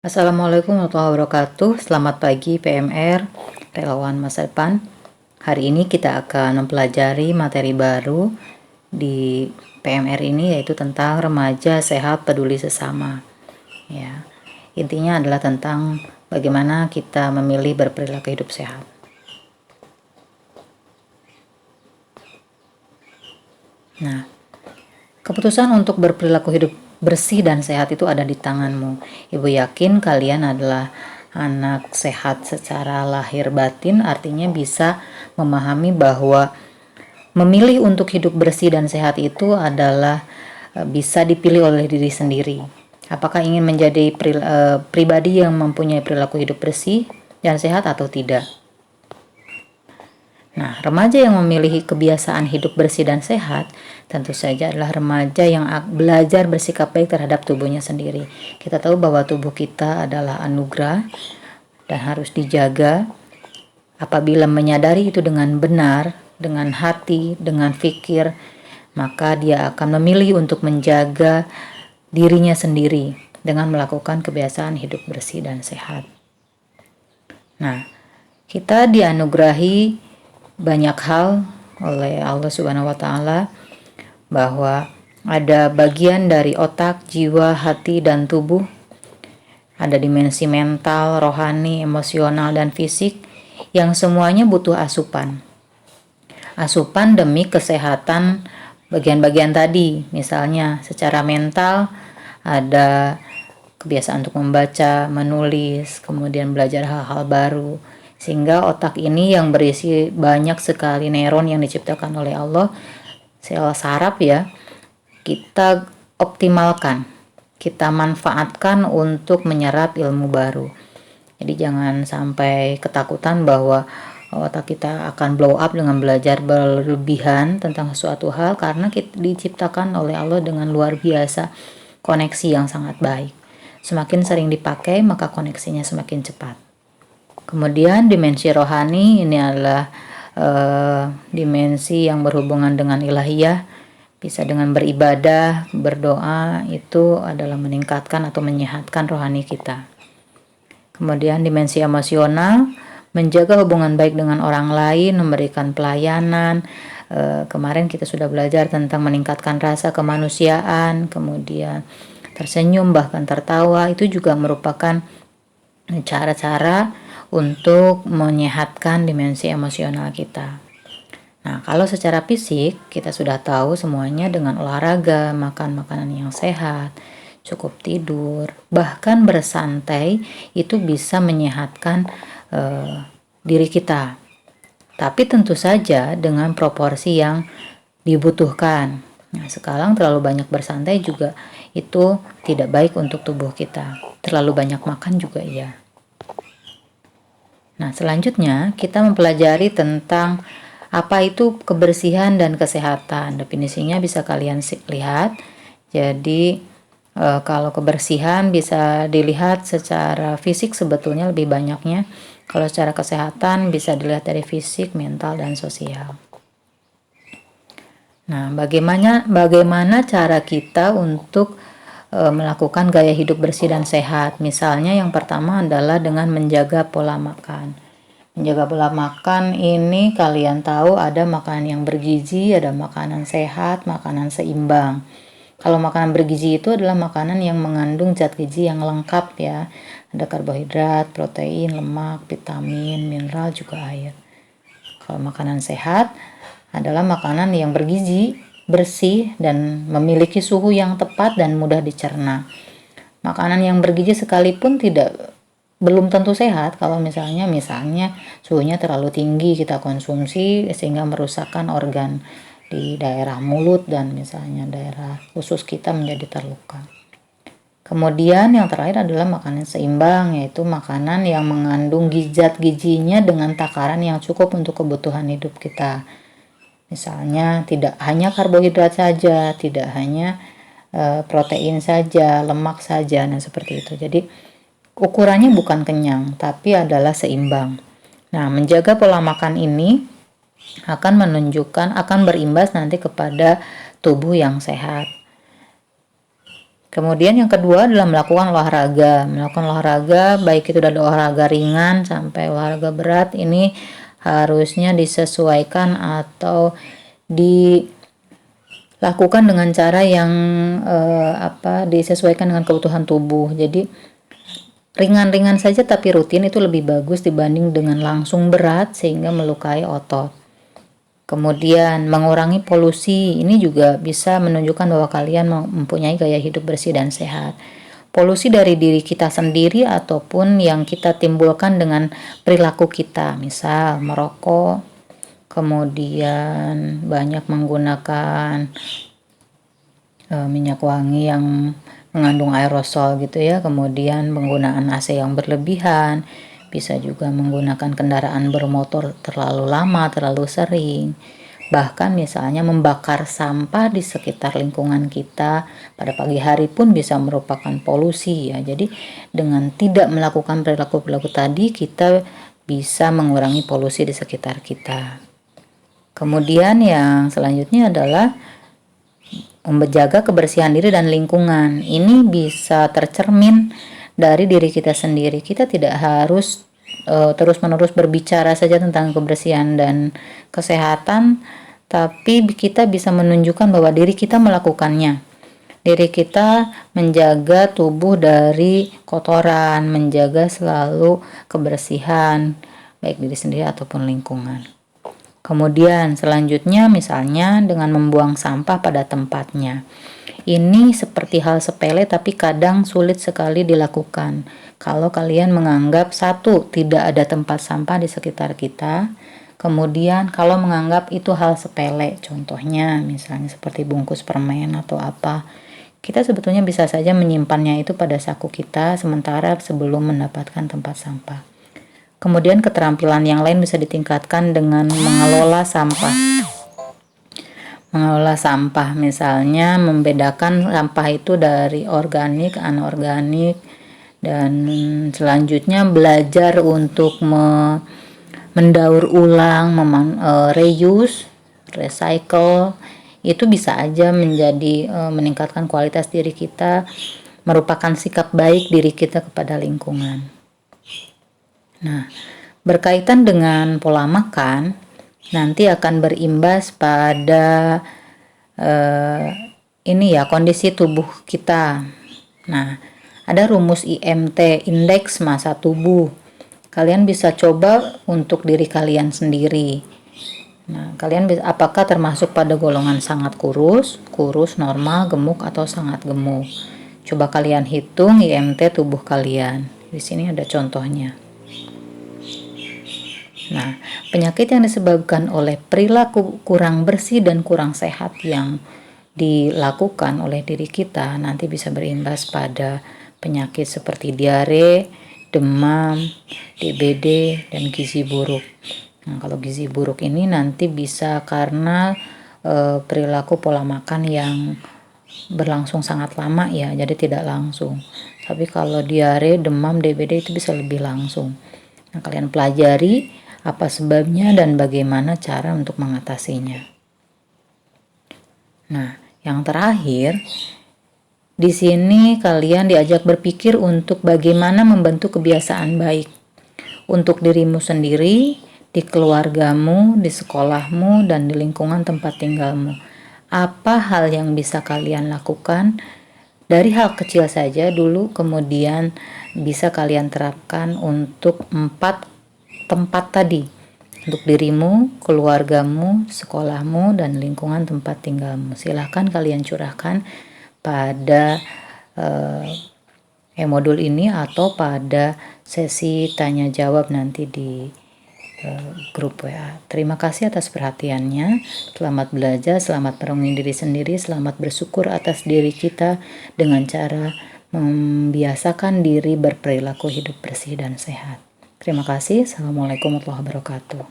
Assalamualaikum warahmatullahi wabarakatuh. Selamat pagi PMR, relawan masa depan. Hari ini kita akan mempelajari materi baru di PMR ini, yaitu tentang remaja sehat peduli sesama. Ya, intinya adalah tentang bagaimana kita memilih berperilaku hidup sehat. Nah, keputusan untuk berperilaku hidup bersih dan sehat itu ada di tanganmu. Ibu yakin kalian adalah anak sehat secara lahir batin, artinya bisa memahami bahwa memilih untuk hidup bersih dan sehat itu adalah bisa dipilih oleh diri sendiri. Apakah ingin menjadi pribadi yang mempunyai perilaku hidup bersih dan sehat atau tidak? Nah, remaja yang memilih kebiasaan hidup bersih dan sehat tentu saja adalah remaja yang belajar bersikap baik terhadap tubuhnya sendiri. Kita tahu bahwa tubuh kita adalah anugerah dan harus dijaga. Apabila menyadari itu dengan benar, dengan hati, dengan fikir, maka dia akan memilih untuk menjaga dirinya sendiri dengan melakukan kebiasaan hidup bersih dan sehat. Nah, kita dianugerahi banyak hal oleh Allah Subhanahu wa taala, bahwa ada bagian dari otak, jiwa, hati, dan tubuh. Ada dimensi mental, rohani, emosional, dan fisik yang semuanya butuh asupan. Asupan demi kesehatan bagian-bagian tadi. Misalnya secara mental ada kebiasaan untuk membaca, menulis, kemudian belajar hal-hal baru. Sehingga otak ini yang berisi banyak sekali neuron yang diciptakan oleh Allah, sel saraf ya, kita optimalkan, kita manfaatkan untuk menyerap ilmu baru. Jadi jangan sampai ketakutan bahwa otak kita akan blow up dengan belajar berlebihan tentang suatu hal, karena kita diciptakan oleh Allah dengan luar biasa koneksi yang sangat baik. Semakin sering dipakai maka koneksinya semakin cepat. Kemudian dimensi rohani ini adalah dimensi yang berhubungan dengan ilahiyah. Bisa dengan beribadah, berdoa, itu adalah meningkatkan atau menyehatkan rohani kita. Kemudian dimensi emosional, menjaga hubungan baik dengan orang lain, memberikan pelayanan. Kemarin kita sudah belajar tentang meningkatkan rasa kemanusiaan, kemudian tersenyum, bahkan tertawa. Itu juga merupakan cara-cara untuk menyehatkan dimensi emosional kita. Nah, kalau secara fisik kita sudah tahu semuanya, dengan olahraga, makan makanan yang sehat, cukup tidur, bahkan bersantai, itu bisa menyehatkan diri kita. Tapi tentu saja dengan proporsi yang dibutuhkan. Nah, sekarang terlalu banyak bersantai juga itu tidak baik untuk tubuh kita. Terlalu banyak makan juga iya. Nah, selanjutnya kita mempelajari tentang apa itu kebersihan dan kesehatan. Definisinya bisa kalian lihat. Jadi kalau kebersihan bisa dilihat secara fisik, sebetulnya lebih banyaknya. Kalau secara kesehatan bisa dilihat dari fisik, mental, dan sosial. Nah, bagaimana cara kita untuk melakukan gaya hidup bersih dan sehat? Misalnya yang pertama adalah dengan menjaga pola makan. Menjaga pola makan ini kalian tahu ada makanan yang bergizi, ada makanan sehat, makanan seimbang. Kalau makanan bergizi itu adalah makanan yang mengandung zat gizi yang lengkap ya. Ada karbohidrat, protein, lemak, vitamin, mineral, juga air. Kalau makanan sehat adalah makanan yang bergizi, bersih, dan memiliki suhu yang tepat dan mudah dicerna. Makanan yang bergizi sekalipun belum tentu sehat kalau misalnya suhunya terlalu tinggi kita konsumsi sehingga merusakkan organ di daerah mulut dan misalnya daerah usus kita menjadi terluka. Kemudian yang terakhir adalah makanan seimbang, yaitu makanan yang mengandung zat gizinya dengan takaran yang cukup untuk kebutuhan hidup kita. Misalnya tidak hanya karbohidrat saja, tidak hanya protein saja, lemak saja, nah seperti itu. Jadi ukurannya bukan kenyang, tapi adalah seimbang. Nah, menjaga pola makan ini akan berimbas nanti kepada tubuh yang sehat. Kemudian yang kedua adalah melakukan olahraga. Melakukan olahraga, baik itu dari olahraga ringan sampai olahraga berat, ini harusnya disesuaikan atau dilakukan dengan cara yang disesuaikan dengan kebutuhan tubuh. Jadi ringan-ringan saja tapi rutin itu lebih bagus dibanding dengan langsung berat sehingga melukai otot. Kemudian mengurangi polusi, ini juga bisa menunjukkan bahwa kalian mempunyai gaya hidup bersih dan sehat. Polusi dari diri kita sendiri ataupun yang kita timbulkan dengan perilaku kita, misal merokok, kemudian banyak menggunakan minyak wangi yang mengandung aerosol gitu ya, kemudian penggunaan AC yang berlebihan, bisa juga menggunakan kendaraan bermotor terlalu lama, terlalu sering, bahkan misalnya membakar sampah di sekitar lingkungan kita pada pagi hari pun bisa merupakan polusi ya. Jadi dengan tidak melakukan perilaku-perilaku tadi, kita bisa mengurangi polusi di sekitar kita. Kemudian yang selanjutnya adalah menjaga kebersihan diri dan lingkungan. Ini bisa tercermin dari diri kita sendiri. Kita tidak harus terus-menerus berbicara saja tentang kebersihan dan kesehatan, tapi kita bisa menunjukkan bahwa diri kita melakukannya. Diri kita menjaga tubuh dari kotoran, menjaga selalu kebersihan, baik diri sendiri ataupun lingkungan. Kemudian selanjutnya misalnya dengan membuang sampah pada tempatnya. Ini seperti hal sepele tapi kadang sulit sekali dilakukan. Kalau kalian menganggap satu, tidak ada tempat sampah di sekitar kita. Kemudian kalau menganggap itu hal sepele, contohnya misalnya seperti bungkus permen atau apa, kita sebetulnya bisa saja menyimpannya itu pada saku kita sementara sebelum mendapatkan tempat sampah. Kemudian keterampilan yang lain bisa ditingkatkan dengan mengelola sampah. Mengelola sampah misalnya membedakan sampah itu dari organik, anorganik, dan selanjutnya belajar untuk mendaur ulang, reuse, recycle. Itu bisa aja menjadi meningkatkan kualitas diri kita, merupakan sikap baik diri kita kepada lingkungan. Nah, berkaitan dengan pola makan, nanti akan berimbas pada kondisi tubuh kita. Nah, ada rumus IMT, indeks massa tubuh. Kalian bisa coba untuk diri kalian sendiri. Nah, kalian apakah termasuk pada golongan sangat kurus, normal, gemuk, atau sangat gemuk? Coba kalian hitung IMT tubuh kalian. Di sini ada contohnya. Nah, penyakit yang disebabkan oleh perilaku kurang bersih dan kurang sehat yang dilakukan oleh diri kita nanti bisa berimbas pada penyakit seperti diare, demam, DBD, dan gizi buruk. Nah, kalau gizi buruk ini nanti bisa karena perilaku pola makan yang berlangsung sangat lama ya, jadi tidak langsung. Tapi kalau diare, demam, DBD itu bisa lebih langsung. Nah, kalian pelajari apa sebabnya dan bagaimana cara untuk mengatasinya. Nah, yang terakhir, di sini kalian diajak berpikir untuk bagaimana membentuk kebiasaan baik untuk dirimu sendiri, di keluargamu, di sekolahmu, dan di lingkungan tempat tinggalmu. Apa hal yang bisa kalian lakukan dari hal kecil saja dulu, kemudian bisa kalian terapkan untuk 4 tempat tadi, untuk dirimu, keluargamu, sekolahmu, dan lingkungan tempat tinggalmu. Silahkan kalian curahkan pada modul ini atau pada sesi tanya jawab nanti di grup WA. Terima kasih atas perhatiannya. Selamat belajar, selamat merenungi diri sendiri, selamat bersyukur atas diri kita dengan cara membiasakan diri berperilaku hidup bersih dan sehat. Terima kasih. Assalamualaikum warahmatullahi wabarakatuh.